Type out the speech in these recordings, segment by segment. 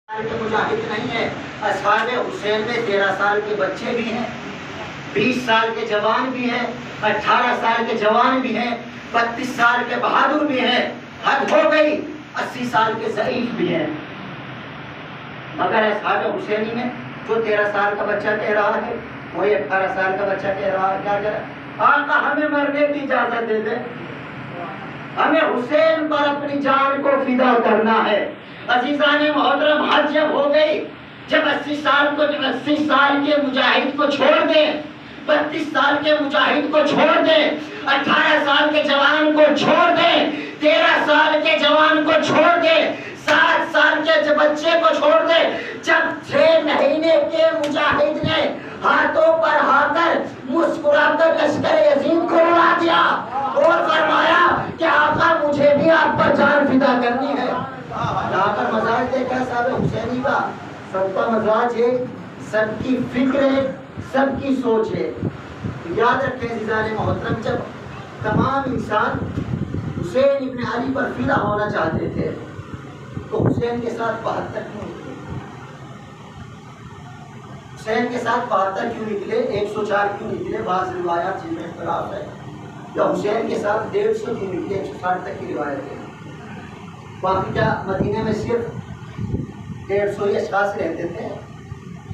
کے مجاہد نہیں ہے، اصحاب حسین میں 13 سال کے بچے بھی ہیں، 20 سال کے جوان بھی ہیں، 18 سال کے جوان بھی ہیں، 32 سال کے بہادر بھی ہیں، حد ہو گئی 80 سال کے ضعیف بھی ہیں۔ مگر اصحاب حسینی میں جو 13 سال کا بچہ کہہ رہا ہے، وہی 18 سال کا بچہ کہہ رہا ہے کیا کہہ رہا ہے؟ آقا ہمیں مرنے کی اجازت دے دے، ہمیں حسین پر اپنی جان کو فدا کرنا ہے۔ عزیزان محترم، حد جب ہو گئی، جب 80 سال کے مجاہد کو چھوڑ دیں، 32 سال کے مجاہد کو چھوڑ دیں، 18 سال کے جوان کو چھوڑ دیں، 13 سال کے جوان کو چھوڑ دیں، 7 سال کے بچے کو چھوڑ دیں، جب 6 مہینے کے مجاہد نے ہاتھوں پر ہا کر مسکرا کر لشکر یزید کو اڑا دیا اور فرمایا کہ آقا مجھے بھی آپ پر جان فدا کرنی ہے۔ یہاں پر مزاج دیکھا صاحب حسینی کا، سب کا مزاج ہے، سب کی فکر ہے، سب کی سوچ ہے۔ یاد رکھیں عزیزان محترم، جب تمام انسان حسین ابن علی پر فدا ہونا چاہتے تھے تو حسین کے ساتھ 72 کیوں نکلے؟ حسین کے ساتھ 72 کیوں نکلے؟ 104 کیوں نکلے؟ بعض روایات جن میں اختلاف ہے۔ یا حسین کے ساتھ 150 کیوں نکلے؟ 160 تک کی روایت ہے۔ باقی کیا مدینے میں صرف 150 ہی اشخاص رہتے تھے؟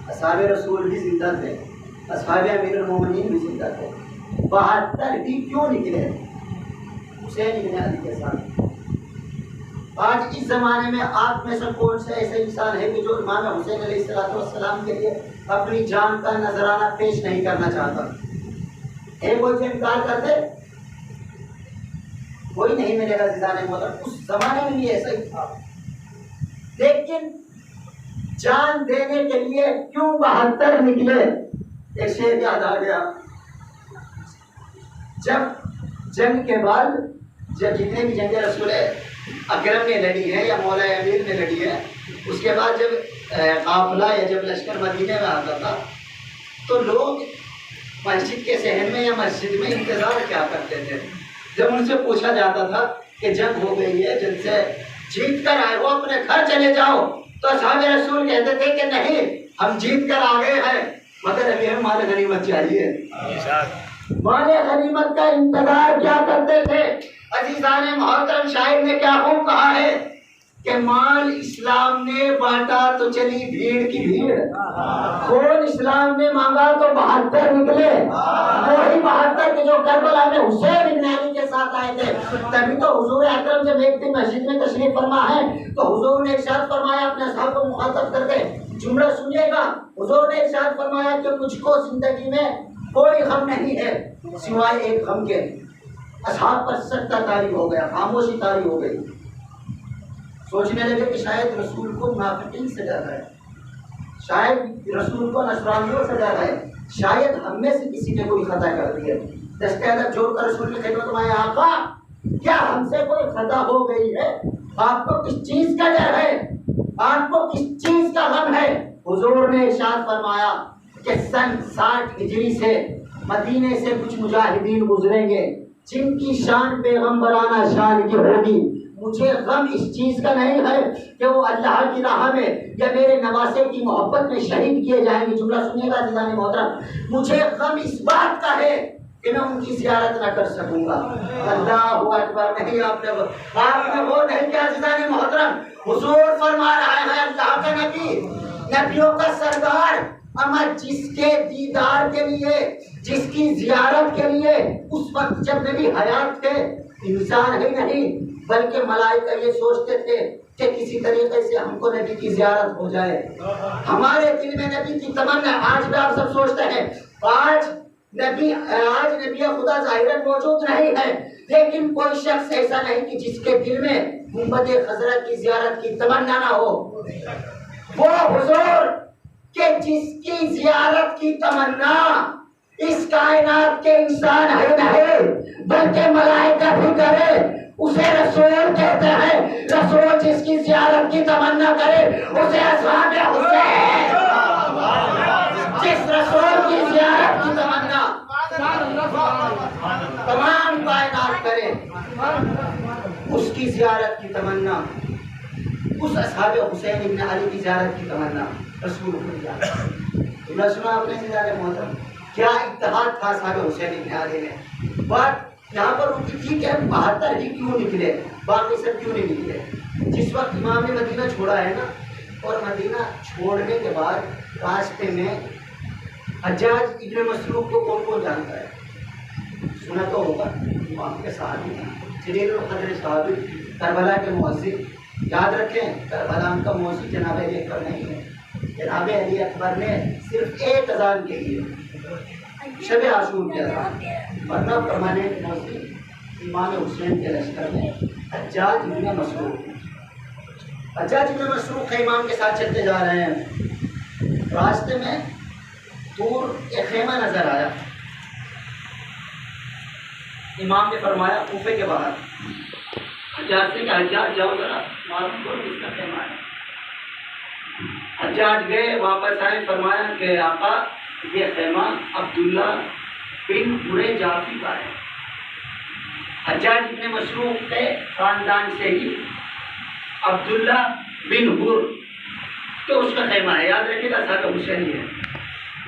اصحاب رسول بھی زندہ تھے، اصحاب امیر المومنین بھی زندہ تھے۔ 72 بھی کیوں نکلے حسین ابن علی کے ساتھ؟ آج اس زمانے میں آپ میں سے کون سے ایسے انسان ہے کہ جو امام حسین علیہ السلام کے لیے اپنی جان کا نذرانہ پیش نہیں کرنا چاہتا؟ ایک کوئی انکار کرتے؟ کوئی نہیں ملے گا عزیزان محترم۔ اس زمانے میں بھی ایسا ہی تھا، لیکن جان دینے کے لیے کیوں 72 نکلے؟ ایک شعر یاد آ گیا، جب جنگ کے بعد جب جتنے بھی جنگ رسول اکرم نے لڑی ہے یا مولا امیر نے لڑی ہے، اس کے بعد جب قافلہ یا جب لشکر مدینے میں آتا تھا تو لوگ مسجد کے صحن میں یا مسجد میں انتظار کیا کرتے تھے؟ جب ان سے پوچھا جاتا تھا کہ جنگ ہو گئی ہے، جن سے جیت کر آئے ہو اپنے گھر چلے جاؤ، تو اصحاب رسول کہتے تھے کہ نہیں، ہم جیت کر آ گئے ہیں مگر ابھی ہمیں مال غنیمت چاہیے۔ مال غنیمت کا انتظار کیا کرتے تھے؟ عزیزان محترم، شاعر نے کیا خوب کہا ہے کہ مال اسلام نے بانٹا تو چلی بھیڑ کی بھیڑ، خون اسلام نے مانگا تو 72 نکلے، وہی 72 کے جو کربلا میں حسین ابن علی کے ساتھ آئے تھے۔ تبھی تو حضور اکرم جب ایک دن مسجد میں تشریف فرما ہے تو حضور نے ارشاد فرمایا، اپنے اصحاب کو مخاطب کر کے جملہ سنیے گا، حضور نے ارشاد فرمایا کہ مجھ کو زندگی میں کوئی غم نہیں ہے سوائے ایک غم کے۔ اصحاب پر سکتہ طاری ہو گیا، خاموشی طاری ہو گئی، سوچنے لگے کہ شاید رسول کو منافقین سے ڈر ہے، شاید رسول کو نصرانیوں سے ڈر ہے، شاید ہم میں سے کسی نے کوئی خطا کر دی ہے۔ دستہ جوڑ کر رسول کی خدمت میں، آقا کیا ہم سے کوئی خطا ہو گئی ہے؟ آپ کو کس چیز کا ڈر ہے؟ آپ کو کس چیز کا غم ہے؟ حضور نے ارشاد فرمایا کہ سن 60 ہجری سے مدینے سے کچھ مجاہدین گزریں گے جن کی شان پیغمبرانہ شان کی ہوگی۔ مجھے غم اس چیز کا نہیں ہے کہ وہ اللہ کی راہ میں یا میرے نواسے کی محبت میں شہید کیے جائیں گے۔ جملہ سنیے گا عزیزان محترم، مجھے غم اس بات کا ہے کہ میں ان کی زیارت نہ کر سکوں گا۔ اللہ اکبر! نہیں، آپ نے وہ نہیں کیا عزیزان محترم۔ حضور فرما رہا ہے، اللہ کا نبی، نبیوں کا سردار، اما جس کے دیدار کے لیے، جس کی زیارت کے لیے اس وقت جب نبی حیات تھے، انسان ہی نہیں بلکہ ملائکہ یہ سوچتے تھے کہ کسی طریقے سے ہم کو نبی کی زیارت ہو جائے، ہمارے دل میں نبی کی تمنا۔ آج بھی آپ سب سوچتے ہیں، آج نبی خدا ظاہراً موجود نہیں ہے، لیکن کوئی شخص ایسا نہیں کہ جس کے دل میں گنبد خضرا کی زیارت کی تمنا نہ ہو۔ وہ حضور کہ جس کی زیارت کی تمنا اس کائنات کے انسان ہے نہیں بلکہ ملائکہ بھی کرے، اسے رسول کہتے ہیں۔ رسول جس کی زیارت کی تمنا کرے اسے اصحاب حسین، جس رسول کی زیارت کی تمنا تمام کائنات کرے، اس کی زیارت کی تمنا اس اصحاب حسین ابن علی کی زیارت کی تمنا رسول کو دیا۔ سنا آپ نے زیادہ محترم کیا اتحاد تھا اصحاب حسین ابن علی میں۔ بات یہاں پر ان کی تھی کہ 72 ہی کیوں نکلے، باقی سب کیوں نہیں نکلے۔ جس وقت امام نے مدینہ چھوڑا ہے نا، اور مدینہ چھوڑنے کے بعد راستے میں حجاج ابن مسروق کو کون کون جانتا ہے؟ سنا تو ہوگا، امام کے صحابی جلیل القدر صحابی، کربلا کے مؤذن۔ یاد رکھیں کربلا ان کا مؤذن جناب علی اکبر نہیں ہے، جناب علی اکبر نے صرف ایک اذان کے لیے شب عاشور کی اذان، ورنہ پرماننٹ مؤذن امام حسین کے لشکر میں حجاج ابن مسروق۔ حجاج ابن مسروق امام کے ساتھ چلتے جا رہے ہیں، راستے میں دور ایک خیمہ نظر آیا۔ امام نے فرمایا کوفے کے باہر، حجاج سے کہ حجاج جاؤ ذرا معلوم کرو کس کا خیمہ ہے۔ حجاج گئے، واپس آئے، فرمایا کہ آقا یہ خیمہ عبداللہ بن برے جعفی کا ہے۔ حجاج ابن مسروق کے خاندان سے ہی عبداللہ بن بر تو اس کا خیمہ ہے، یاد رکھیے گا صاحب حسین ہے۔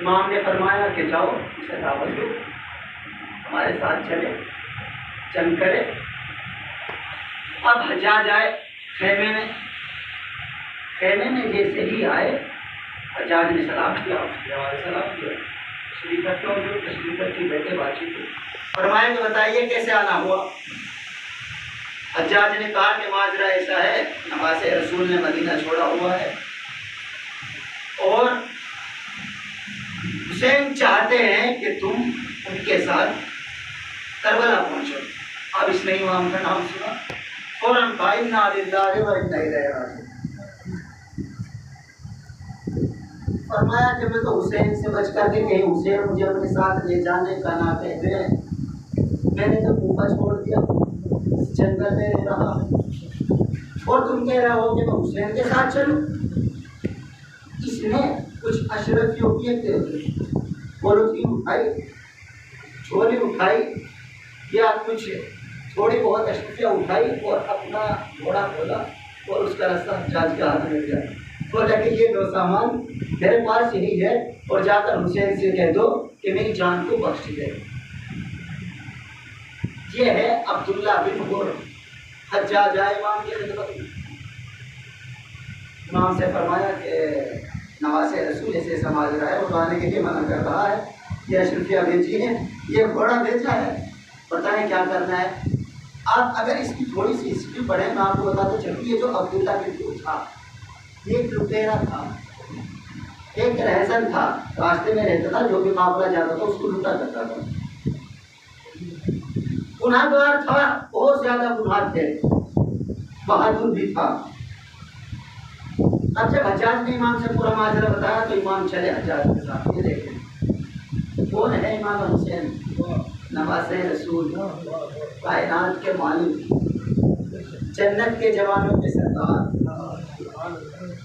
امام نے فرمایا کہ جاؤ اسے دعوت دو، ہمارے ساتھ چلے، چل کرے۔ اب حجاج آئے خیمے میں جیسے ہی آئے حجاج نے سلام کیا، سلام کیا، تشریف رکھتے ہو جو تشریف رکھی بیٹھے بات چیت کی۔ فرمایا کہ بتائیے کیسے آنا ہوا؟ حجاج نے کہا کہ ماجرا ایسا ہے، نماز رسول نے مدینہ چھوڑا ہوا ہے اور حسین چاہتے ہیں کہ تم ان کے ساتھ کربلا پہنچو۔ اب اس نے امام کا نام سنا، فوراً کہا انا للہ و انا الیہ راجعون۔ فرمایا کہ میں تو حسین سے بچ کر کے کہیں حسین مجھے اپنے ساتھ لے جانے کا نہ کہہ دیں، میں نے تو کوفہ چھوڑ دیا، جنگل میں رہا، اور تم کہہ رہے ہو کہ میں حسین کے ساتھ چلوں۔ اس نے کچھ اشرفیوں کی پولیتھین اٹھائی، جھولی اٹھائی، یا کچھ تھوڑی بہت اشرفیاں اٹھائی اور اپنا گھوڑا کھولا اور اس کا رستہ حجاج کے ہاتھ میں دیا۔ بولا کہ یہ لو سامان میرے پاس یہی ہے، اور جا کر حسین سے کہہ دو کہ میری جان کو بخش دے۔ یہ ہے عبداللہ بن بر۔ حجاج آئے امام کی خدمت میں، امام سے فرمایا کہ نواز رسول ایسے سماج رہا ہے، اٹھانے کے لیے منع کر رہا ہے، یہ اشرفیہ بھیجی ہے، یہ گھوڑا بھیجا ہے، بتائیں کیا کرنا ہے۔ آپ اگر اس کی تھوڑی سی ہسٹری پڑھیں، میں آپ کو بتا دوں چلوں، یہ جو عبداللہ بن بر تھا یہ ایک لٹیرا تھا، ایک رہزن تھا، راستے میں رہتا تھا، جو بھی قافلہ جاتا تھا اس کو لوٹا کرتا تھا، گناہ گار تھا، بہت زیادہ گناہ تھے، بہادر بھی تھا۔ اب جب حجاج نے امام سے پورا ماجرا بتایا تو امام چلے حجاج کے ساتھ۔ یہ دیکھیں کون ہے امام حسین، نواز رسول، کائنات کے مالک، جنت کے جوانوں کے سردار۔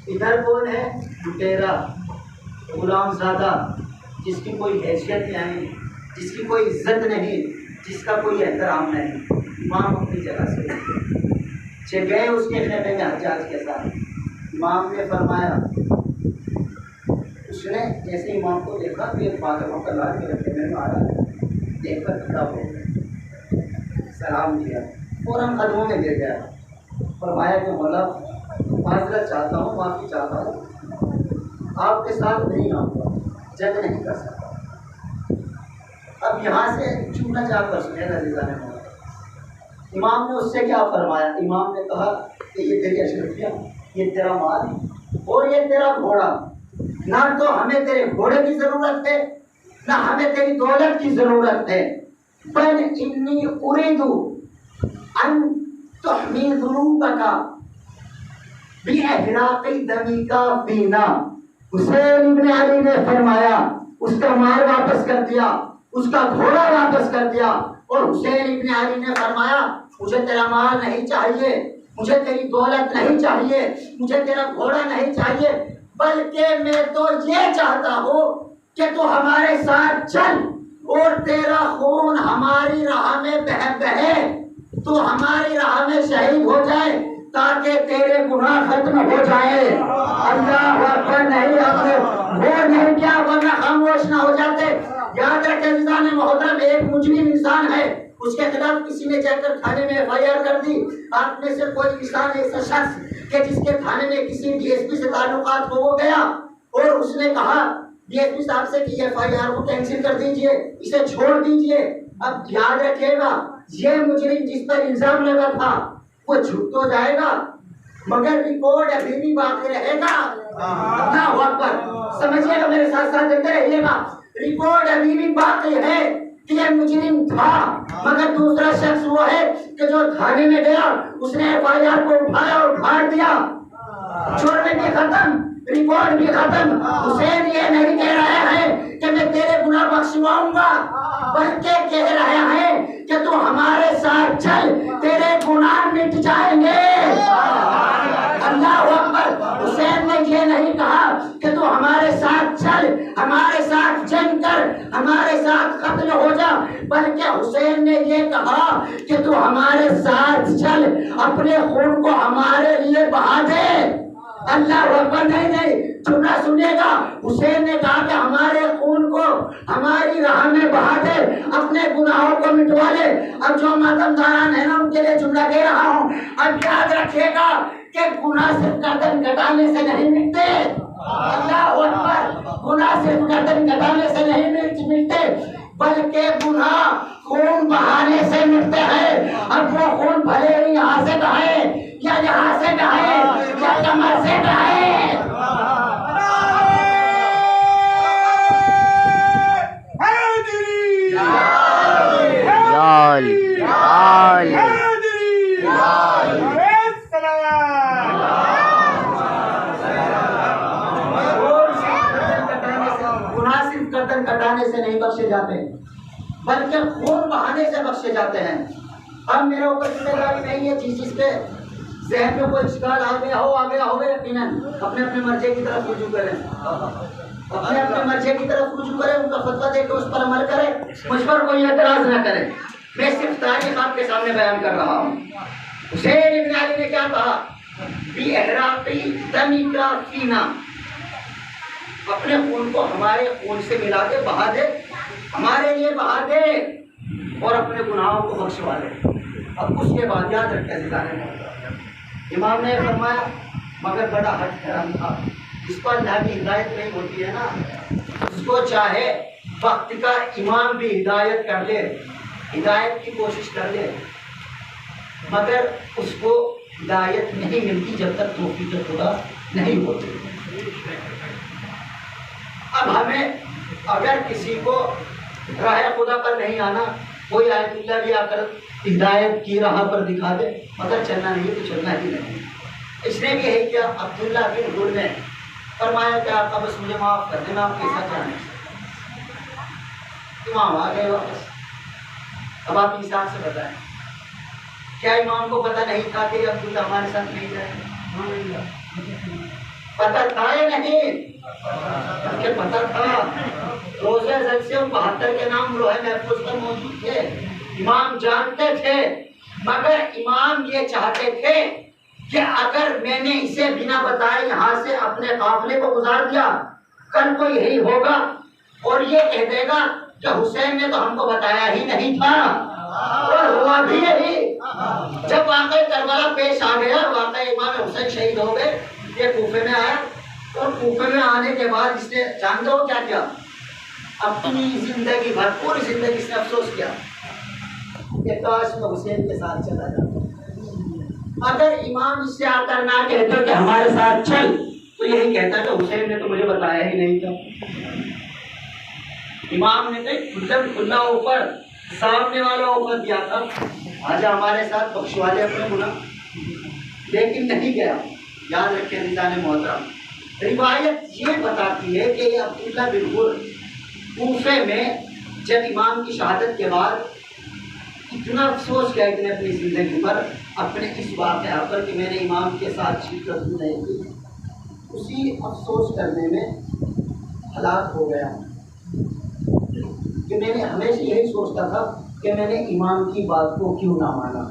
ادھر کون ہے؟ لٹیرا، غلام زادہ، جس کی کوئی حیثیت نہیں، جس کی کوئی عزت نہیں، جس کا کوئی احترام نہیں۔ امام اپنی جگہ سے گئے اس کے خیمے میں حجاج کے ساتھ۔ امام نے فرمایا، اس نے جیسے امام کو دیکھا کہ ایک فاطمہ کا لال میرے خیمے میں آ رہا ہے، دیکھ کر کھڑا ہو گیا، سلام کیا، فوراً قدموں میں گر گیا۔ فرمایا کہ مولا معذرت چاہتا ہوں، معافی چاہتا ہوں، آپ کے ساتھ نہیں آؤں گا، جنگ نہیں کر سکتا۔ اب یہاں سے چھوٹا چاہ کر سنے عزیزان مولا، امام نے اس سے کیا فرمایا؟ امام نے کہا کہ یہ تیری اشرفیاں، یہ تیرا مال اور یہ تیرا گھوڑا، نہ تو ہمیں تیرے گھوڑے کی ضرورت ہے، نہ ہمیں تیری دولت کی ضرورت ہے، بل انی اريد ان تحمی ذنوبک باحراق دمک فینا۔ حسین ابن علی نے فرمایا، اس کا مال واپس کر دیا، اس کا گھوڑا واپس کر دیا، اور حسین ابن علی نے فرمایا مجھے تیرا مال نہیں چاہیے، مجھے تیری دولت نہیں چاہیے، مجھے تیرا گھوڑا نہیں چاہیے، بلکہ میں تو یہ چاہتا ہوں کہ تو ہمارے ساتھ چل اور تیرا خون ہماری راہ میں بہے، تو ہماری راہ میں شہید ہو جائے، تاکہ تیرے گناہ ختم ہو جائے۔ اللہ اکبر، نہیں اپنے وہ نہیں کیا ورنہ خاموش نہ ہو جاتے۔ یاد رکھے عزیزان محترم، ایک مجرم انسان ہے، اس کے خلاف کسی نے جا کر تھانے میں FIR کر دی۔ آپ میں سے کوئی انسان ایسا شخص کہ جس کے تھانے میں کسی DSP سے تعلقات ہو وہ گیا اور اس نے کہا DSP صاحب سے کہ FIR کو کینسل کر دیجئے، اسے چھوڑ دیجئے۔ اب یاد رکھیے گا، یہ مجرم جس پر الزام لگا تھا وہ چھوٹ تو جائے گا مگر ریکارڈ ابھی بھی باقی رہے گا۔ اللہ اکبر، سمجھیے گا، میرے ساتھ ساتھ دیکھتے رہیے گا، ریکارڈ ابھی بھی باقی ہے کہ یہ مجرم تھا، مگر دوسرا شخص وہ ہے کہ جو تھانے میں گیا، اس نے FIR کو اٹھایا اور پھاڑ دیا۔ چھوڑنے بھی ختم، ریکارڈ بھی ختم۔ حسین یہ نہیں کہہ رہا ہے کہ میں تیرے گناہ بخشواؤں گا، بلکہ کہہ رہا ہے کہ تو ہمارے ساتھ چل، تیرے گناہ مٹ جائیں گے۔ اللہ اکبر، حسین نے یہ نہیں کہا کہ تو ہمارے ساتھ چل، ہمارے ساتھ جنگ کر، ہمارے ساتھ قتل ہو جا، بلکہ حسین نے یہ کہا کہ تو ہمارے ساتھ چل، اپنے خون کو ہمارے لیے بہا دے۔ اللہ اکبر، نہیں، جملہ سنیے گا، حسین نے کہا کہ ہمارے خون کو ہماری راہ میں بہا دے، اپنے گناہوں کو مٹوا لے۔ اب جو ماتم داران ہیں نا، ان کے لیے جملہ کہہ رہا ہوں، اب یاد رکھیے گا کہ گناہ صرف گردن کٹانے سے نہیں مٹتے۔ اللہ اکبر، گناہ صرف گردن کٹانے سے نہیں ملتے، بلکہ گناہ خون بہانے سے مٹتے ہیں۔ اب وہ خون بھلے ہی یہاں سے بہائے یا یہاں سے بہائے یا کمر سے بہائے۔ گناہ صرف گردن کٹانے سے نہیں بخشے جاتے، بلکہ خون بہانے سے بخشے جاتے ہیں۔ اب میرے اوپر ذمہ داری نہیں ہے، جس کے ذہن میں کوئی اشکال آ گیا ہو یقیناً اپنے مرجع کی طرف رجوع کریں، اپنے مرجع کی طرف رجوع کریں، ان کا فتویٰ دے کے اس پر عمل کریں، مجھ پر کوئی اعتراض نہ کرے۔ میں صرف تاریخ آپ کے سامنے بیان کر رہا ہوں۔ حسین ابن علی نے کیا کہا؟ بِإِحْرَاقِ دَمِكَ فِينَا، اپنے خون کو ہمارے خون سے ملا دے، بہا دے، ہمارے لیے بہا دے اور اپنے گناہوں کو بخشوا دے۔ اب اس کے بعد یاد رکھے امام نے فرمایا، مگر بڑا حج کرم تھا، جس کو اللہ کی ہدایت نہیں ہوتی ہے نا، اس کو چاہے وقت کا امام بھی ہدایت کر لے، ہدایت کی کوشش کر لے، مگر اس کو ہدایت نہیں ملتی جب تک توفیق خدا نہیں ہوتی۔ اب ہمیں اگر کسی کو راہ خدا پر نہیں آنا، کوئی آیت اللہ بھی آ کر ہدایت کی راہ پر دکھا دے، مگر چلنا نہیں تو چلنا ہی نہیں۔ اس نے بھی یہی کیا۔ عبداللہ بن غل نے فرمایا کہ آقا بس مجھے معاف کر دینا، آپ کیسا چاہیں۔ امام آ گئے واپس۔ اب آپ انصاف سے بتائیں، کیا امام کو پتہ نہیں تھا کہ عبداللہ ہمارے ساتھ نہیں جائے؟ پتہ تھا یا نہیں؟ کہ پتہ تھا۔ روزہ ازل سے 72 کے نام لوہے محفوظ پر موجود تھے، امام جانتے تھے، مگر امام یہ چاہتے تھے کہ اگر میں نے اسے بنا بتائے یہاں سے اپنے قافلے کو گزار دیا، کل کو یہی ہوگا اور یہ کہہ دے گا کہ حسین نے تو ہم کو بتایا ہی نہیں تھا، اور ہوا بھی یہی۔ جب واقعہ کربلا پیش آ گیا، واقعہ امام حسین شہید ہو گئے، یہ کوفے میں آیا، اور کوفے میں آنے کے بعد اس نے جانتے ہو کیا کیا؟ اپنی زندگی بھر، پوری زندگی اس نے افسوس کیا کہ کاش میں حسین کے ساتھ چلا جاتا۔ اگر امام اس سے آ کر نہ کہتا کہ ہمارے ساتھ چل، تو یہی کہتا کہ حسین نے تو مجھے بتایا ہی نہیں تھا۔ امام نے تو کھلا اوپر سامنے والا اوپر دیا تھا، آجا ہمارے ساتھ بخشوا لے اپنے گناہ، لیکن نہیں گیا۔ یاد رکھیں عزیزان محترم، روایت یہ بتاتی ہے کہ یہ عبداللہ بن غل کوفے میں جب امام کی شہادت کے بعد اتنا افسوس کیا کہ اپنی زندگی پر، اپنے اس واقعہ پر کہ میں نے امام کے ساتھ شرکت نہیں کی، اسی افسوس کرنے میں ہلاک ہو گیا کہ میں نے ہمیشہ یہی سوچتا تھا کہ میں نے امام کی بات کو کیوں نہ مانا،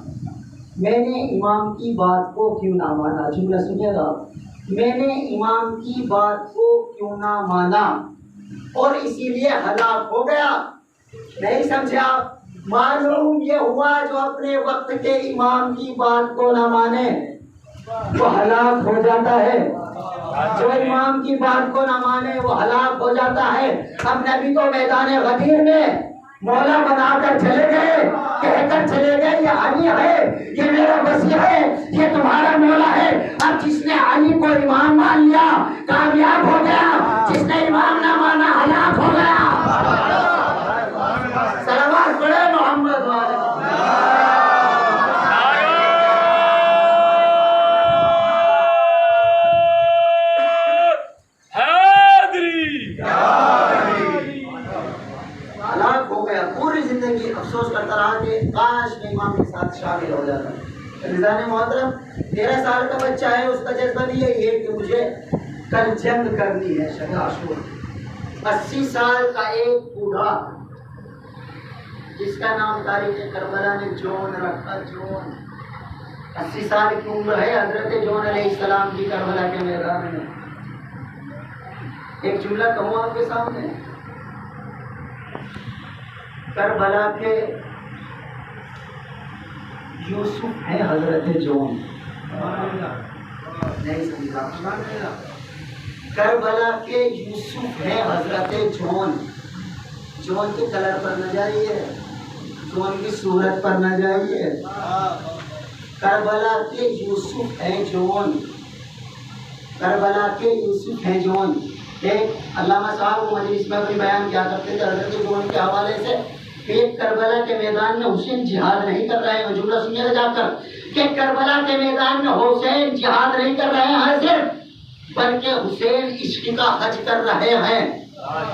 میں نے امام کی بات کو کیوں نہ مانا، جملہ سنیے گا، میں نے امام کی بات کو کیوں نہ مانا اور اسی لیے ہلاک ہو گیا۔ نہیں سمجھے آپ؟ معلوم یہ ہوا جو اپنے وقت کے امام کی بات کو نہ مانے وہ ہلاک ہو جاتا ہے، جو امام کی بات کو نہ مانے وہ ہلاک ہو جاتا ہے۔ اب نبی تو میدان غدیر میں مولا بنا کر چلے گئے، کہہ کر چلے گئے یہ علی ہے، یہ میرا وسیع ہے، یہ تمہارا مولا ہے۔ اب جس نے علی کو امام مان لیا کامیاب ہو گیا، جس نے امام نہ مانا ہلاک ہو گیا۔ صلوات پڑھے محمد والے۔ افسوس کرتا رہا کہ کاش میں امام کے ساتھ شامل ہو جاتا۔ رضوان محترم 13 سال کا بچہ ہے، اس کا جذبہ بھی یہی ہے کہ مجھے کل جنگ کرنی ہے شب عاشور۔ 80 سال کا ایک بوڑھا جس کا نام تاریخ کربلا نے جون رکھا، جون 80 سال کی عمر ہے حضرت جون علیہ السلام کی کربلا کے میدان میں۔ ایک جملہ کہوں آپ کے سامنے، کربلا کے یوسف ہیں حضرت جون، نہیں سمجھا؟ کربلا کے یوسف ہیں حضرت جون۔ جون کے کلر پر نہ جائیے، جون کی صورت پر نہ جائیے، کربلا کے یوسف ہیں جون، کربلا کے یوسف ہیں جون۔ ایک علامہ صاحب مجلس میں بھی بیان کیا کرتے تھے حضرت جون کے حوالے سے، ایک کربلا کے میدان میں حسین جہاد نہیں کر رہے ہیں، جملہ سنیے گا جا کر کہ کربلا کے میدان میں حسین جہاد نہیں کر رہے ہیں صرف، بلکہ حسین عشق کا حج کر رہے ہیں۔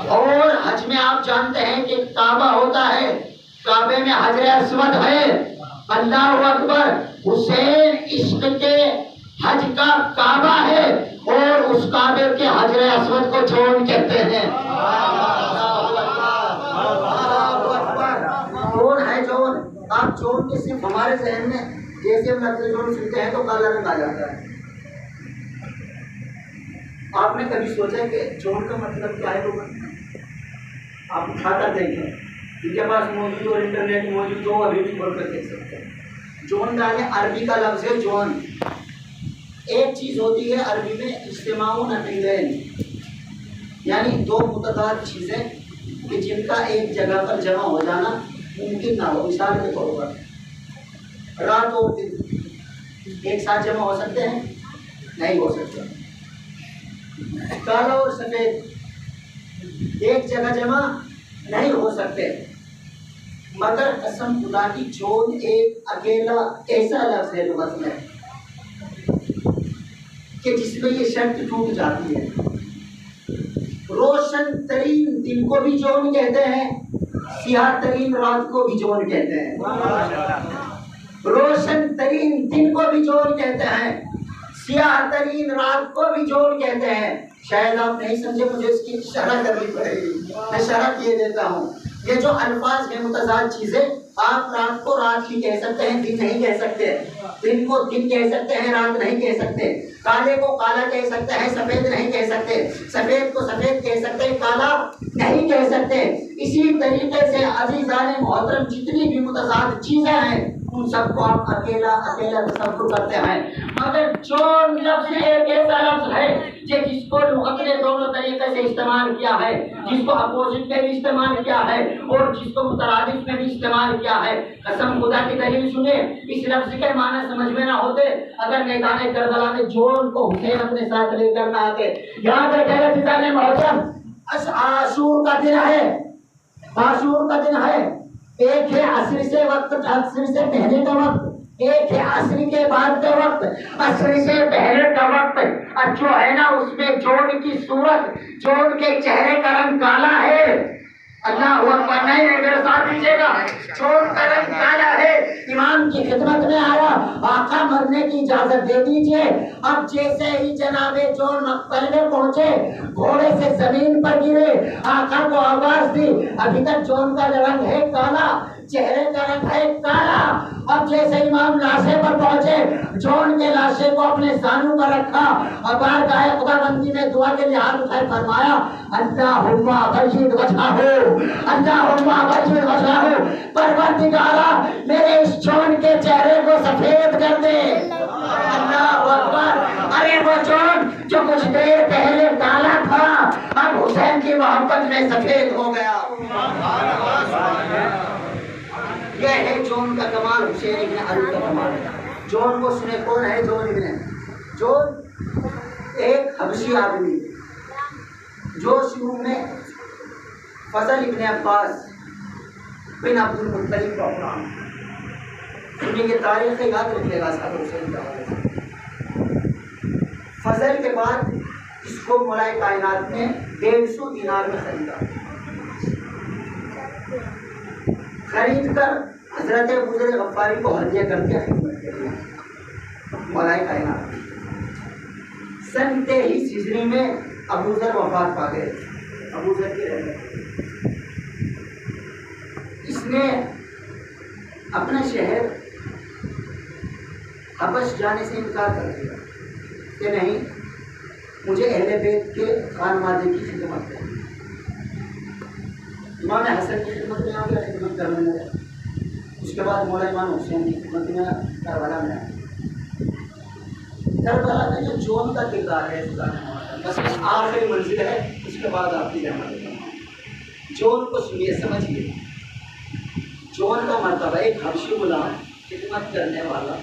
اور حج میں آپ جانتے ہیں کہ کعبہ ہوتا ہے، کعبے میں حجر اسود ہے، اللہ اکبر، حسین عشق کے حج کا کعبہ ہے اور اس کعبے کے حجر اسود کو جون کہتے ہیں۔ جون ہے جون، آپ جون کے صرف ہمارے ذہن میں جیسے ہم لفظ جون سنتے ہیں تو کالا رنگ آ جاتا ہے۔ آپ نے کبھی سوچا کہ جون کا مطلب کیا ہے؟ آپ اٹھا کر دیکھیں، ان کے پاس موجود اور انٹرنیٹ موجود ہو ابھی بھی بول کر دیکھ سکتے ہیں۔ جون ڈالے، عربی کا لفظ ہے جون۔ ایک چیز ہوتی ہے عربی میں اجتماع نقیضین، یعنی دو متضاد چیزیں کہ جن کا ایک جگہ پر جمع ہو جانا ممکن نہ ہو۔ مثال کے طور پر رات اور دن ایک ساتھ جمع ہو سکتے ہیں؟ نہیں ہو سکتے۔ کالا اور سفید ایک جگہ جمع نہیں ہو سکتے، مگر قسم خدا کی جون ایک اکیلا ایسا لفظ ہے لغت میں کہ جس میں یہ شرط ٹوٹ جاتی ہے۔ روشن ترین دن کو بھی جون کہتے ہیں، سیاہ ترین رات کو بھی جون کہتے ہیں۔ روشن ترین دن کو بھی جون کہتے ہیں، سیاہ ترین رات کو بھی جون کہتے ہیں۔ شاید آپ نہیں سمجھے، مجھے اس کی شرح کرنی پڑے گی، میں شرح کیے دیتا ہوں۔ یہ جو الفاظ ہیں متضاد چیزیں، آپ رات کو رات ہی کہہ سکتے ہیں، دن نہیں کہہ سکتے، دن کو دن کہہ سکتے ہیں، رات نہیں کہہ سکتے، کالے کو کالا کہہ سکتے ہیں، سفید نہیں کہہ سکتے، سفید کو سفید کہہ سکتے ہیں، کالا نہیں کہہ سکتے۔ اسی طریقے سے عزیزان محترم جتنی بھی متضاد چیزیں ہیں ان سب کو آپ اکیلا اکیلا تصور کرتے ہیں، مگر جون لفظ ایک ایسا لفظ ہے جس کو لغت نے دونوں طریقے سے استعمال کیا ہے، جس کو اپوزٹ میں بھی استعمال کیا ہے اور جس کو مترادف میں بھی استعمال کیا ہے۔ قسم خدا کی دلیل سنیں، اس لفظ کے معنی سمجھ میں نہ ہوتے اگر میدان کربلا میں جون کو حسین اپنے ساتھ لے کر نہ آتے۔ یاد رکھے عزیزان محترم، عاشور کا دن ہے، عاشور کا دن ہے، ایک ہے عصر سے وقت، عصر سے پہلے کا وقت، ایک ہے عصر کے بعد کا وقت، عصر سے پہلے کا وقت۔ اور جو ہے نا اس میں جون کی صورت، جون کے چہرے کا رنگ کالا ہے۔ اللہ اکبر، نہیں میرے ساتھ دیجیے گا، جون کا رنگ کالا ہے۔ امام کی خدمت میں آیا، آقا مرنے کی اجازت دے دیجیے۔ اب جیسے ہی جناب جون مقتل میں پہنچے، گھوڑے سے زمین پر گرے، آقا کو آواز دی، ابھی تک جون کا رنگ ہے کالا، چہرے کا رنگ ہے کالا، اب جیسے امام لاشے پر پہنچے، جون کے لاشے کو اپنے زانوں پر رکھا اور بارگاہ خداوندی میں دعا کے لیے ہاتھ اٹھائے فرمایا اللہم بشر وجہہ، اللہم بشر وجہہ، پروردگارا میرے اس جون کے چہرے کو سفید کر دے۔ اللہ اکبر! ارے وہ جون جو کچھ دیر پہلے کالا تھا اب حسین کی محبت میں سفید ہو گیا۔ یہ ہے جون کا کمال، حسین ابن علی کا کمال۔ جون کو سنے کون ہے؟ جون ایک حبشی آدمی جو شروع میں فضل ابن عباس بن عبد المطلب کا غلام، سنیں گے تاریخ یاد رکھے گا صاحب حسین کا حوالے سے۔ فضل کے بعد اس کو مولائے کائنات نے 150 دینار میں خریدا، خرید کر حضرت ابوذر غفاری کو ہدیہ کر کے خدمت کر دیا مولائے کائنات۔ سن 23 ہجری میں ابوذر وفات پا گئے، ابوذر کے رہ گئے۔ اس نے اپنا شہر حبش جانے سے انکار کر دیا کہ نہیں، مجھے اہل بیت کے خانوادے کی خدمت ہے۔ امام حسن کی خدمت میں آ گیا، خدمت کرنے لگا۔ اس کے بعد مولا امام حسین کی خدمت میں کربلا میں آیا۔ کربلا میں جو جون کا کردار ہے بس آخری منزل ہے، اس کے بعد آپ کی رحمت۔ جون کو سنیے، سمجھیے، جون کا مرتبہ ایک حبشی غلام، خدمت کرنے والا۔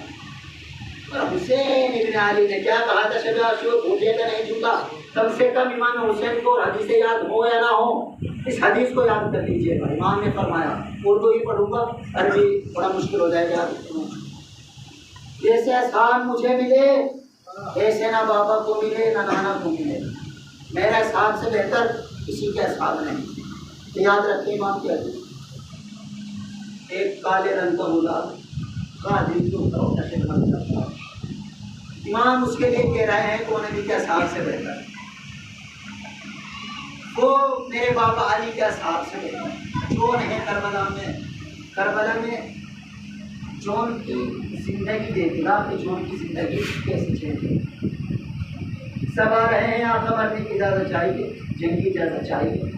اور حسین ابن علی نے کیا کہا تھا؟ شجاع شور بھولے گا نہیں جھوٹا، کم سے کم امام حسین کو حدیث یاد ہو یا نہ ہو، اس حدیث کو یاد کر لیجیے گا۔ امام نے فرمایا، اردو ہی پڑھوں گا، عربی بڑا مشکل ہو جائے گا۔ جیسے اصحاب مجھے ملے ایسے نہ بابا کو ملے نہ نانا کو ملے، میرا اصحاب سے بہتر کسی کے اصحاب نہیں۔ یاد رکھیں امام کی حدیث۔ ایک کالے رنگ کا غلام قادری کی خدمت کرتا، امام اس کے لیے کہہ رہے ہیں کہ وہ نبی کے اصحاب سے بہتر، وہ میرے بابا علی کے اصحاب سے بہتر۔ جون ہے کربلا میں جون کی زندگی دیکھے گا کہ جون کی زندگی کیسی چلی۔ سب آ رہے ہیں، آقا مرنے کی اجازت چاہیے، جنگ کی اجازت چاہیے۔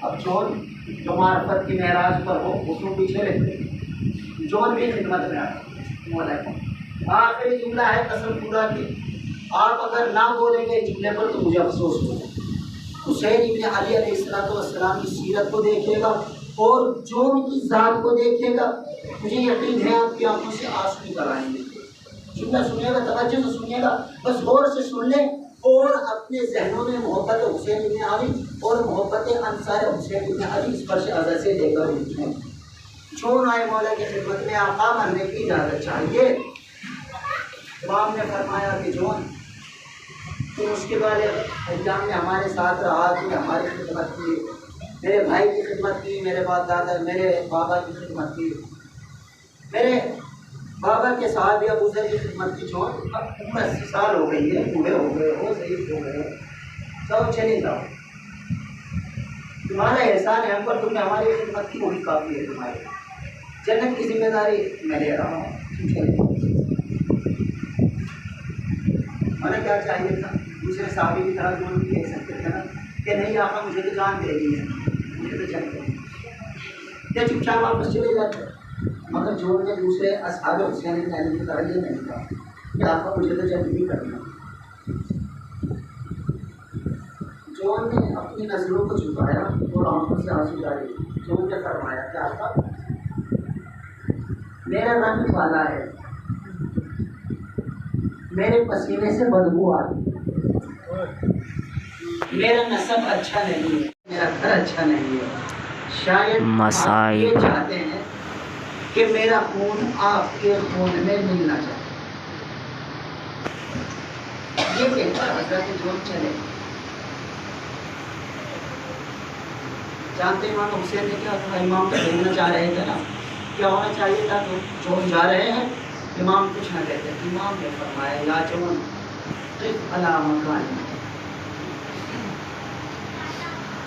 اب جون جو معرفت کی معراج پر ہو اس کو پیچھے رکھتے، جون بھی خدمت میں آتا۔ آخری جملہ ہے قسم خدا کی، آپ اگر نہ بولیں گے جملے پر تو مجھے افسوس ہوگا۔ حسین ابن علی علیہ السلام کی سیرت کو دیکھے گا اور جون کی ذات کو دیکھے گا، مجھے یقین ہے آپ کی آنکھوں سے آنسو نکل آئیں گے۔ جملہ سنیے گا، توجہ سے سنیے گا، بس غور سے سن لیں اور اپنے ذہنوں میں محبت حسین ابن علی اور محبت انصار حسین ابن علی اس پر سے اعضا سے لے کر اٹھیں۔ جون آئے مولا کی خدمت میں، آقا مرنے کی اجازت چاہیے۔ امام نے فرمایا کہ جون تو مشکل والے ایام میں ہمارے ساتھ رہا، تو ہماری خدمت کی، میرے بھائی کی خدمت کی، میرے باپ دادا میرے بابا کی خدمت کی، میرے بابا کے صحابی ابوذر کی خدمت کی۔ جون اب 80 سال ہو گئی ہے، بوڑھے ہو گئے ہو، ضعیف ہو گئے ہو، تو چلے جاؤ، تمہارا احسان ہے ہم پر، تم نے ہماری خدمت کی، وہی کافی ہے تمہاری، جنت کی ذمہ داری میں لے رہا ہوں۔ ہمیں کیا چاہیے تھا؟ دوسرے صحابی کی طرح جون بھی کہہ سکتے تھے نا کہ نہیں آقا مجھے تو جان دے دی ہے، مجھے تو جان دے، کیا چپ چاپ واپس چلے جاتے؟ مگر جون نے دوسرے اصحاب حسین ابن علی کی طرح یہ نہیں کہا کہ آقا مجھے تو جلد بھی کرنا۔ جون نے اپنی نظروں کو جھکایا اور آنکھوں سے آنسو ڈالے۔ جون نے فرمایا کہ آقا میرا رنگ کالا ہے، میرے پسینے سے بدبو آتی، میرا نسب اچھا نہیں ہے، میرا گھر اچھا نہیں ہے، شاید آپ یہ چاہتے ہیں کہ میرا خون آپ کے خون میں ملنا چاہے۔ یہ کہتا حضرت جون چلے۔ جانتے امام حسین نے کیا کہا؟ امام تو کہنا چاہ رہے تھے نا، کیا ہونا چاہیے تھا؟ تو جون جا رہے ہیں، امام کچھ نہ کہتے، امام نے فرمایا یا جون قف علی مکان،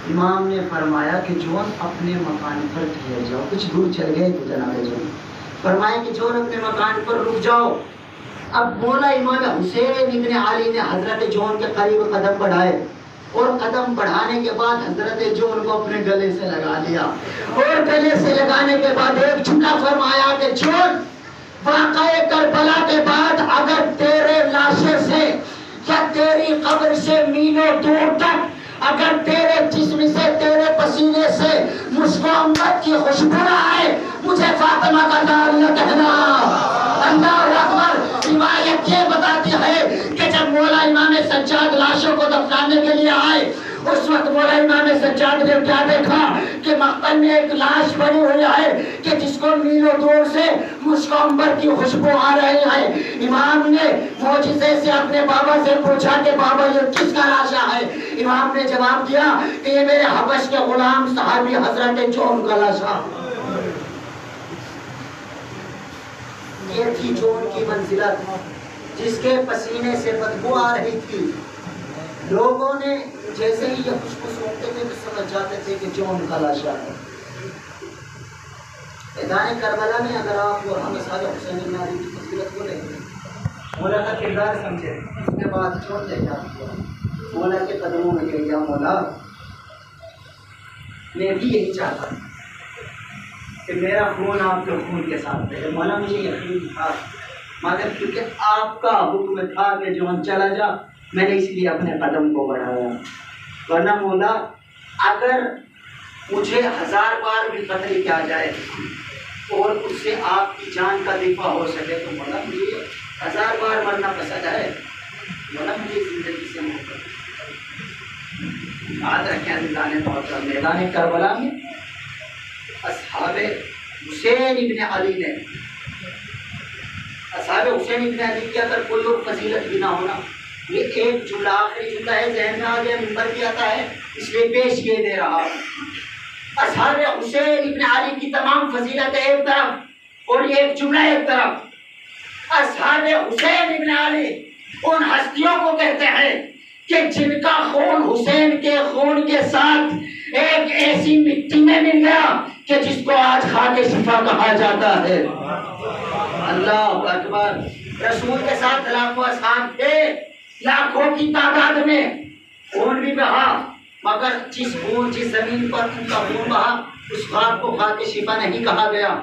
امام نے فرمایا کہ جون اپنے مکان پر ٹھہر جاؤ۔ کچھ دور چل گئے تو جناب جون فرمائے کہ جو اپنے مکان پر رک جاؤ. اب مولا امام حسین ابن علی نے حضرت جون کے قریب قدم بڑھائے اور قدم بڑھانے کے بعد حضرت جون کو اپنے گلے سے لگا لیا اور گلے سے لگانے کے بعد ایک جملہ فرمایا کہ جون واقعہ کربلا کے بعد اگر تیرے لاشے سے یا تیری قبر سے میلوں دور تک اگر تیرے جسم سے تیرے پسینے سے مجھ کو امت کی خوشبو نہ آئے مجھے فاطمہ کا نام نہ کہنا. اللہ اکبر. روایت یہ بتاتی ہے کہ جب مولا امام سجاد لاشوں کو دفنانے کے لیے آئے اس وقت مولا امام سجاد نے کیا دیکھا کہ مقبر میں ایک لاش پڑی ہوئی ہے کہ جس کو میلوں دور سے مشک عنبر کی خوشبو آ رہی ہے. امام نے معجزے سے اپنے بابا سے پوچھا کہ بابا یہ کس کا لاشا ہے؟ امام نے جواب دیا کہ یہ میرے حبش کے غلام صحابی حضرت جون کا لاشا. یہ تھی جون کی منزلت جس کے پسینے سے بدبو آ رہی تھی. لوگوں نے جیسے ہی یہ خوشبو سونگتے تھے تو سمجھ جاتے تھے کہ جون کا لاشا ہے. میدان کربلا میں اگر آپ اور ہم اصحاب حسین بن علی کی فضیلت کو دیکھیں مولا کا کردار سمجھے اس کے بعد چھوڑ دے جا مولا کے قدموں میں گر جا. مولا میں بھی یہی چاہتا ہوں کہ میرا خون آپ کے خون کے ساتھ ہے. مولا مجھے یقین تھا مگر کیونکہ آپ کا حکم تھا کہ جو ہم چلا جا میں نے اس لیے اپنے قدم کو بڑھایا. ورنہ مولا اگر مجھے 1000 بار بھی خطرے کیا جائے اور اس سے آپ کی جان کا دفاع ہو سکے تو مولا مجھے 1000 بار مرنا پسند ہے. مولا مجھے زندگی سے محبت. یاد رکھیں عزیزان محترم میدان کربلا میں اصحاب حسین ابن علی نے اصحاب حسین ابن علی کی اگر کوئی اور فضیلت بھی نہ ہونا یہ ایک جملہ آخری جملہ ہے ذہن میں آ گیا منبر بھی آتا ہے اس لیے پیش کیے دے رہا ہوں. اصحاب حسین ابن علی کی تمام فضیلت ایک طرف اور یہ ایک جملہ ایک طرف. اصحاب حسین ابن علی ان ہستیوں کو کہتے ہیں کہ جن کا خون حسین کے خون کے ساتھ ایک ایسی مٹی میں مل گیا کہ جس کو آج خاک شفا کہا جاتا ہے. اللہ اکبر. رسول کے ساتھ لاکھوں اصحاب تھے لاکھوں کی تعداد میں خون بھی بہا مگر جس زمین پر ان کا خون بہا اس خاک کو خاک شفا نہیں کہا گیا.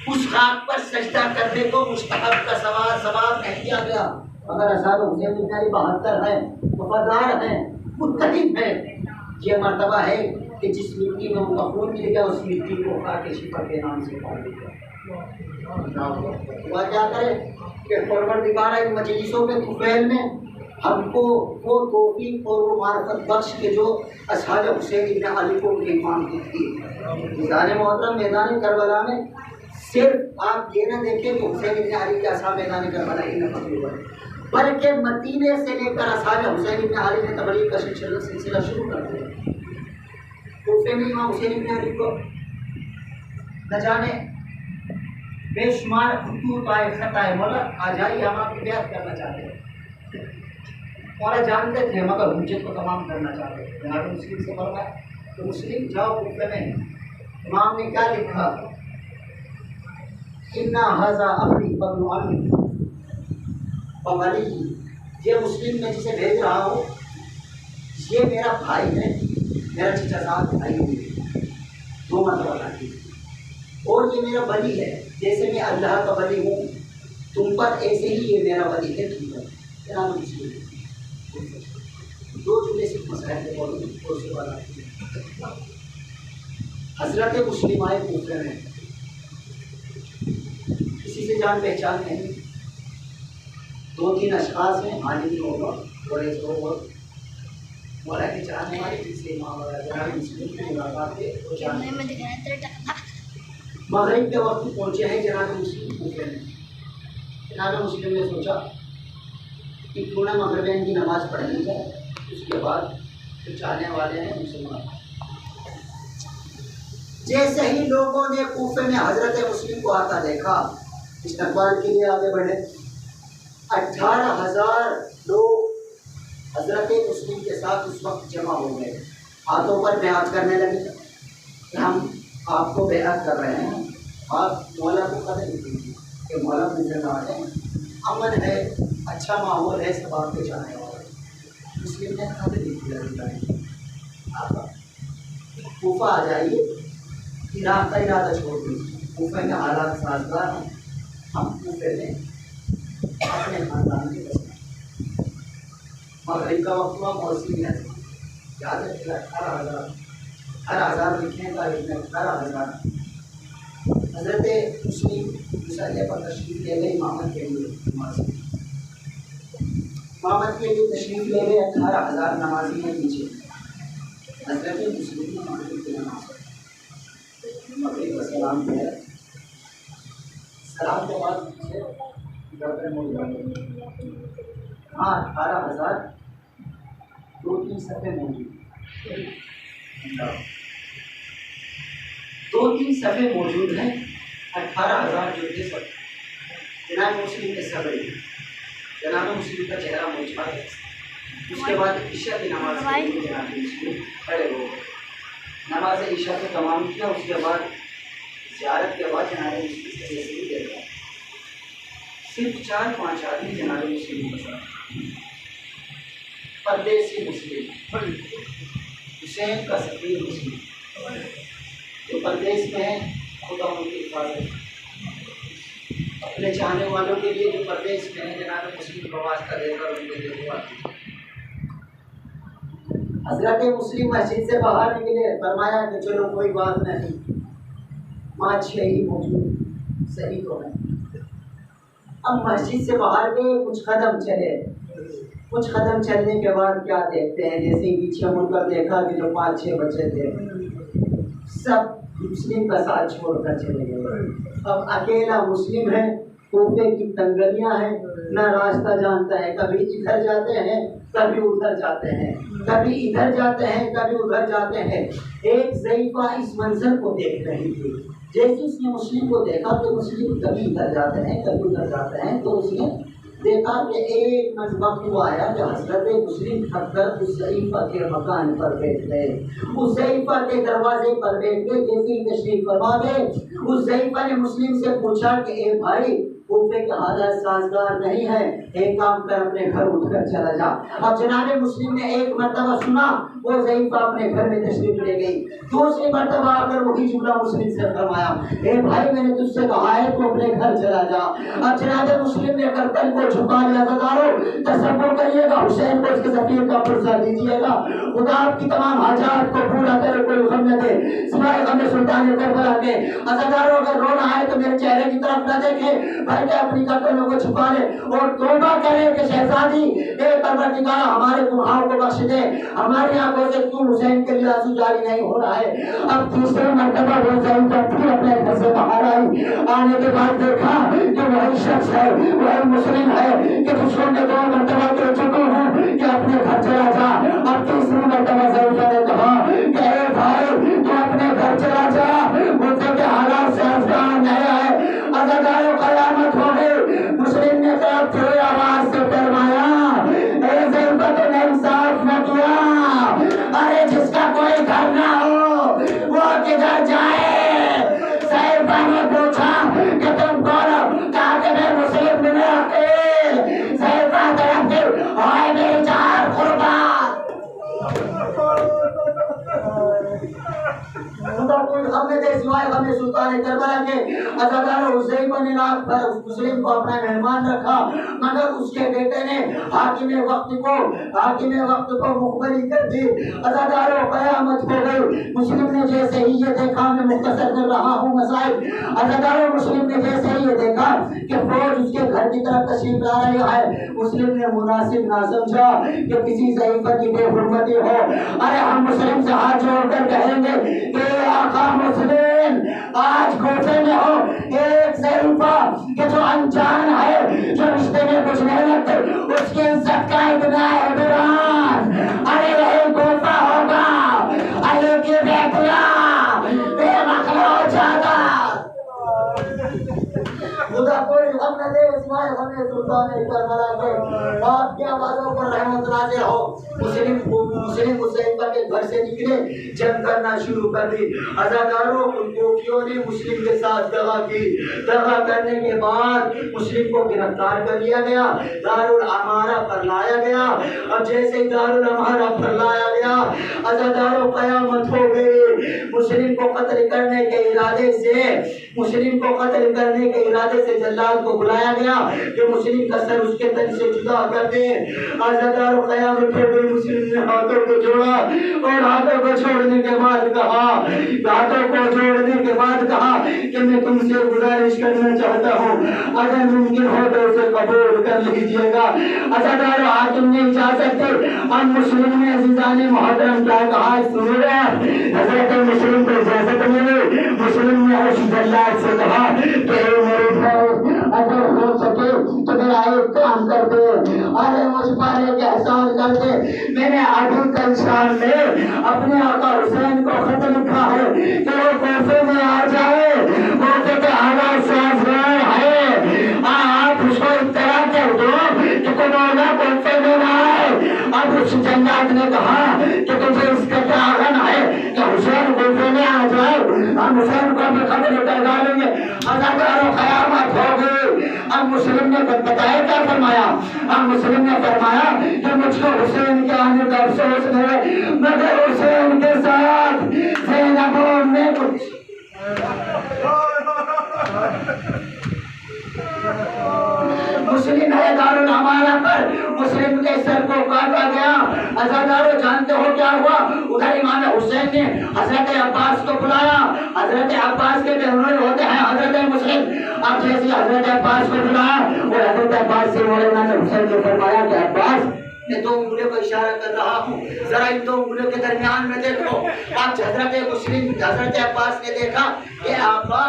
اس خاک پر سجدہ کرنے کو مستحب کا ثواب نہیں دیا گیا. مگر اصحاب حسین بن علی 72 ہیں وفادار ہیں متحد ہیں. یہ مرتبہ ہے کہ جس مٹی میں ان کا خون مل گیا اس مٹی کو خاک شفا کے نام سے کہا گیا. وہ کیا کرے کہ پروردگار ان مجلسوں کے طفیل میں ہم کو وہ توفیق اور وہ معرفت بخش کے جو اصحاب حسین ابن علی کو ایمان کی تھی. میدان محترم میدان کربلا میں صرف آپ یہ نہ دیکھیں کہ حسین ابن علی کے اصحاب میدان کربلا ہی نہ مطلوب ہے بلکہ مدینے سے لے کر اصحاب حسین ابن علی نے تبلیغ کا سلسلہ شروع کر دیا. کوفے میں امام حسین ابن علی کو نہ جانے بے شمار خطوط آئے خط آئے مولا آ جائیے ہم آپ کی بیعت کرنا چاہتے ہیں. مولا جانتے تھے مگر حجت کو تمام کرنا چاہتے تھے. جناب مسلم سے فرمایا تو مسلم جاؤ کوفے میں. امام نے کیا لکھا اِنَّ هَذَا أَخِي بَنُ عَمِّي وَوَلِيِّ. یہ مسلم میں جسے بھیج رہا ہوں یہ میرا بھائی ہے میرا چچا صاحب بھائی ہے 2 مرتبہ بھائی اور یہ میرا ولی ہے جیسے میں اللہ کا ولی ہوں تم پر ایسے ہی یہ میرا ولی ہے تم پر. جناب مسلم 2 جملے صرف مسئلہ ہے اور اس کے بعد حضرت مسلم آئے کوفے میں کسی سے جان پہچان نہیں 2-3 اشخاص ہیں عالم ہوگا اور ایک ہوگا مولا کے چاہنے والے جس سے امام جناب مسلم کی ملاقات ہے وہ جانے مغرب کے وقت پہنچے ہیں جناب مسلم کوفے میں. جناب مسلم نے سوچا کہ کیوں نہ مغربین کی نماز پڑھ لی جائے اس کے بعد جو چاہنے والے ہیں مسلمان. جیسے ہی لوگوں نے کوفے میں حضرت مسلم کو آتا دیکھا استقبال کے لیے آگے بڑھے. 18,000 لوگ حضرت مسلم کے ساتھ اس وقت جمع ہو گئے. ہاتھوں پر بیعت کرنے لگے کہ ہم آپ کو بیعت کر رہے ہیں آپ مولا کو قدر دیجیے. کہ مولا نظر آ رہے ہیں، امن ہے، اچھا ماحول ہے، سب آپ کے چاہنے والے مسلم نے خط لکھ دیا آپ کوفہ آ جائیے، عراق کا ارادہ چھوڑ دیجیے، کوفہ کے حالات سازگار ہیں، ہم کوفے میں اپنے خاندان کے بس مغرب کا وقت ہوا موسمی ہے، یاد رکھیے 18,000 لکھنے کا لکھنے 18,000 حضرت مسلم مسئلے پر تشریف لے گئے امامت کے لیے، امامت کے لیے تشریف لے گئے 18,000 نمازی ہیں پیچھے، حضرت مسلم نے مغرب کی نماز مغرب کا سلام کیا، سلام کے بعد ہاں 18,000 2-3 صفحے موجود، 2-3 صفحے موجود ہیں، 18,000 جو تھے سب جناب مسلم کے صبر، جناب مسلم کا چہرہ موجود ہے۔ اس کے بعد عشاء کی نماز کے لیے جناب مسلم کھڑے ہو گئے، نماز عشاء کو تمام کیا، اس کے بعد زیارت کے بعد جناب مسلم سے جیسے ہی دیکھا صرف 4-5 آدمی جناب مسلم کے ساتھ، پردیسی مسلم، حسین کا سفیر مسلم جو پردیس میں ہے، خدا ان کی حفاظت، اپنے چاہنے والوں کے لیے جو پردیس میں ہے جناب مسلم کا واسطہ دے کر ان کے لیے دعا کی۔ حضرت مسلم مسجد سے باہر نکلے، فرمایا کہ چلو کوئی بات نہیں، 5-6 ہی موجود صحیح تو ہے۔ اب مسجد سے باہر گئے، کچھ قدم چلے، کچھ قدم چلنے کے بعد کیا دیکھتے ہیں، جیسے ہی پیچھے مڑ کر دیکھا کہ جو 5-6 بچے تھے سب مسلم کا ساتھ چھوڑ کر چلے گئے۔ اب اکیلا مسلم ہے، کوفے کی تنگلیاں ہیں، نہ راستہ جانتا ہے، کبھی ادھر جاتے ہیں کبھی ادھر جاتے ہیں، کبھی ادھر جاتے ہیں کبھی ادھر جاتے ہیں۔ ایک ضعیفہ اس منظر کو دیکھ رہی تھی، جیسے اس نے مسلم کو دیکھا تو مسلم کبھی ادھر جاتے ہیں کبھی ادھر جاتے ہیں، تو اس نے دیکھا کہ ایک وقت وہ آیا کہ حضرت مسلم تھک کر اس ضعیفہ کے مکان پر بیٹھ گئے، اس ضعیفہ کے دروازے پر بیٹھ گئے، جیسے ہی تشریف فرما گئے اس ضعیفہ نے مسلم سے پوچھا کہ اے بھائی کوفے کے حالات سازگار نہیں ہے، ایک کام کر اپنے گھر اٹھ کر چلا جا۔ اب جناب مسلم نے ایک مرتبہ سنا، وہ ضعیفہ اپنے گھر میں تشریف لے گئی، دوسری مرتبہ آ کر وہی جملہ مسلم سے فرمایا، اے بھائی میں نے تجھ سے کہا ہے تو اپنے گھر چلا جا۔ اب جناب مسلم نے گردن کو جھکا لیا، تصور کریے گا حسین کو اس کے سفیر کا پرزہ دیجیے گا، خدا آپ کی تمام حاجات کو پورا کرے، کوئی غم نہ دے سوائے غم سلطان کربلا کے۔ عزادارو اگر رونا آئے تو میرے چہرے کی طرف نہ دیکھے بلکہ اپنی گردنوں کو چھپا لے اور توبہ کرے کہ شہزادی اے پروردگار ہمارے گناہوں کو بخش دے، ہماری آنکھوں سے کیوں حسین کے لیے آنسو جاری نہیں ہو رہا ہے۔ اب تیسرے مرتبہ وہ ضعیفہ پھر اپنے گھر سے باہر آئی، آنے کے بعد دیکھا کہ وہی شخص ہے، وہی مسلم ہے کہ جس کو میں 2 مرتبہ کہہ چکا ہوں کہ اپنے گھر چلا جا۔ اب تیسری مرتبہ ضعیفہ نے کہا کہ اے بھائی تو اپنے گھر چلا جا، مجھے کے حالات سے افغان نہیں ہے۔ عزادارو قیامت ہو گئی، مسلم نے طرف ہوئے آواز سے فرمایا اے ضعیفہ تو نے انصاف نہ کیا، ارے جس کا کوئی گھر نہ ہو وہ کدھر جائے؟ ضعیفہ نے پوچھا کہ تم کون ہو؟ کہا کہ میں مسلم بن عقیل۔ ضعیفہ طرف پھر ہائے میری جان قربان، خدا کوئی غم نہ دے سوائے غم سلطان کربلا کے۔ عزادارو ضعیفہ نے رات بھر اس مسلم کو اپنا مہمان رکھا، مگر اس کے بیٹے نے حاکم وقت کو مخبری کر دی۔ عزادارو قیامت ہو گئی، مسلم نے جیسے ہی یہ دیکھا، میں مختصر کر رہا ہوں مسائل، عزادارو مسلم نے جیسے ہی یہ دیکھا کہ فوج اس کے گھر کی طرف تشریف لا رہی ہے، مسلم نے مناسب نہ سمجھا کہ کسی ضعیفہ کی بے حرمتی ہو، ارے ہم مسلم سے ہاتھ جوڑ کر کہیں گے کہ آقا مسلم آج کوفے میں ہو ایک ضعیفہ کہ جو انجان ہے، جو رشتے میں کچھ نہیں لگتے، اس کی عزت کا اتنا احترام، ارے یہی کوفہ ہوگا، علی کی بیٹیاں بے مخلوق جاگا، خدا کوئی غم نہ دے سوائے غم سلطان کربلا کے آپ کے آوازوں پر رحمت نازل ہو۔ مسلم حذیفہ کے گھر سے نکلے، جنگ کرنا شروع کر دی۔ عزاداروں ان کوفیوں نے مسلم کے ساتھ دغا کی۔ دغا کرنے کے بعد مسلم کو گرفتار کر لیا گیا، دارالعمارہ پر لایا گیا۔ اب جیسے دارالعمارہ پر لایا گیا، عزاداروں قیامت ہو گئی۔ مسلم کو قتل کرنے کے ارادے سے جلاد کو بلایا گیا کہ مسلم کا سر اس کے تن سے جدا کر دے۔ عزاداروں قیامت ہو گئی۔ مسلم نے ہاتھوں کو جوڑا اور ہاتھوں کو چھوڑنے کے بعد کہا کہ میں تم سے گزارش کرنا چاہتا ہوں، اگر ممکن ہو تو اسے قبول کر لیجیے گا۔ عزاداروں حاکم نے اجازت دی۔ ہم مسلم نے عزیزان محترم کیا کہا سنو گے؟ حضرت مسلم کو اجازت ملی۔ مسلم نے اس جلاد سے کہا کہ اے میرے دوست، اگر ہو سکے تو میرا ایک کام کر دے، ارے مجھ پر ایک احسان کر دے۔ میں نے ابھی کل شام میں اپنے آقا حسین کو خط لکھا ہے کہ وہ کوفے میں آ جائے، کوفے کے حالات سازگار ہے، آپ اس کو اطلاع کر دو کہ کورونا کوفے میں نہ آئے۔ اب اس جلاد نے کہا کہ تجھے اس کا کیا غم ہے کہ حسین کوفے میں آ جائے، ہم حسین کو بھی خبر کر ڈالیں گے۔ عزاداروں قیامت ہو گئی۔ اب مسلم نے بتایا کیا فرمایا؟ اب مسلم نے فرمایا کہ مجھ کو حسین کے آنے کا افسوس ہے، مگر حسین کے ساتھ زینب نے کچھ مسلم ہے دارالعمارہ پر مسلم کے سر کو کاٹا گیا۔ عزاداروں جانتے ہو کیا ہوا؟ ادھر امام حسین نے حضرت عباس کو بلایا۔ حضرت عباس کے بہنوئی ہوتے ہیں حضرت مسلم۔ اب جیسے حضرت عباس کو بلایا اور حضرت عباس سے مولانا حسین نے فرمایا کہ عباس، میں دو انگلیوں کو اشارہ کر رہا ہوں، ذرا ان دو انگلیوں کے درمیان میں دیکھو۔ اب حضرت عباس نے دیکھا کہ آقا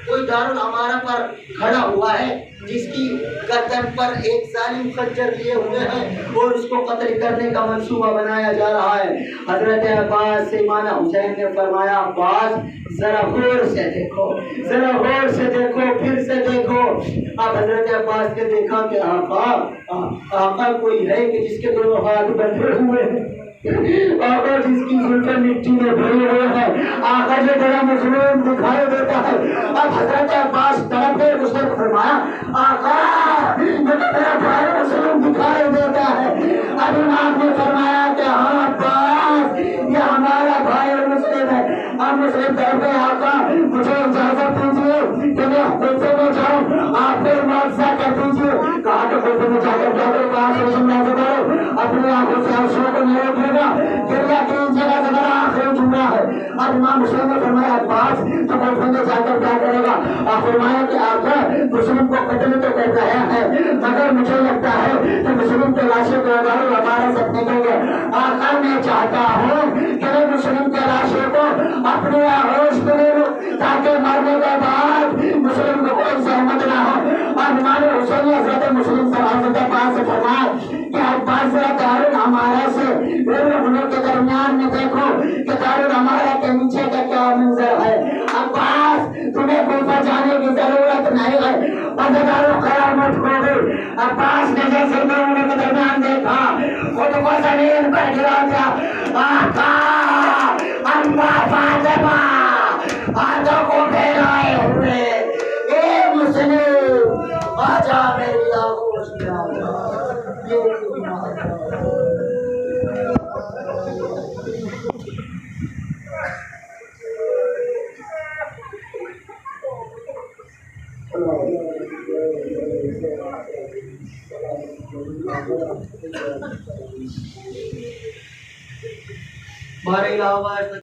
کوئی دارالعمارہ پر کھڑا ہوا ہے جس کی گردن پر ایک ظالم خنجر لیے ہوئے ہیں اور اس کو قتل کرنے کا منصوبہ بنایا جا رہا ہے۔ حضرت عباس سے مولانا حسین نے فرمایا عباس ذرا غور سے دیکھو، ذرا غور سے دیکھو، پھر سے دیکھو۔ اب حضرت عباس نے دیکھا کہ آقا کوئی ہے کہ جس کے دونوں ہاتھ بندھے ہوئے ہیں، آقا جس کی زلفیں مٹی میں بھری ہوئے ہیں، آقا جو بڑا مظلوم دکھائی دیتا ہے۔ اب حضرت عباس طرف سے اس نے فرمایا آقا مجھے میرا بھائی مظلوم دکھائی دیتا ہے۔ اب امام نے فرمایا کہ ہاں عباس یہ ہمارا بھائی مسلم ہے۔ اب مسلم طرف سے آقا مجھے اجازت دیجیے کہ میں کوفے میں جاؤں، آپ پھر معاوضہ کر دیجیے۔ کہا کہ کوفے میں جا کر کیا کرو؟ کہا کہ اپنی آنکھوں سے آنسوؤں کو نہیں روکے گا، گریہ کیجیے گا، ذرا آخری جملہ ہے۔ اب امام حسین نے فرمایا عباس تو کوفے میں جا کر کیا کرے گا؟ آپ فرمایا کہ آقا مسلم کو قتل تو کر رہا ہے، مگر مجھے لگتا ہے کہ مسلم کے لاشوں کو ہمارا سب نکل گئے۔ آقا میں چاہتا ہوں کہ میں مسلم کے لاشوں کو اپنے آغوش میں لے لوں تاکہ مرنے کے بعد مسلم کو کوئی زحمت نہ ہو۔ اور امام حسین نے حضرت مسلم سے حضرت عباس سے فرمایا کہ عباس ذرا دارالعمارہ سے ان کے درمیان میں دیکھو کہ دارالعمارہ کے نیچے کا کیا منظر ہے۔ عباس تمہیں کوفہ جانے کی ضرورت نہیں ہے۔ عزاداروں قیامت ہو گئی۔ عباس نے جیسے دونوں کے درمیان دیکھا خود کو زمین پر گرا دیا۔ آقا اما فاطمہ ہاتھوں کو پھیلائے ہوئے اے مسلم آجا میری آغوش میں آجا۔ ہمارے علاوہ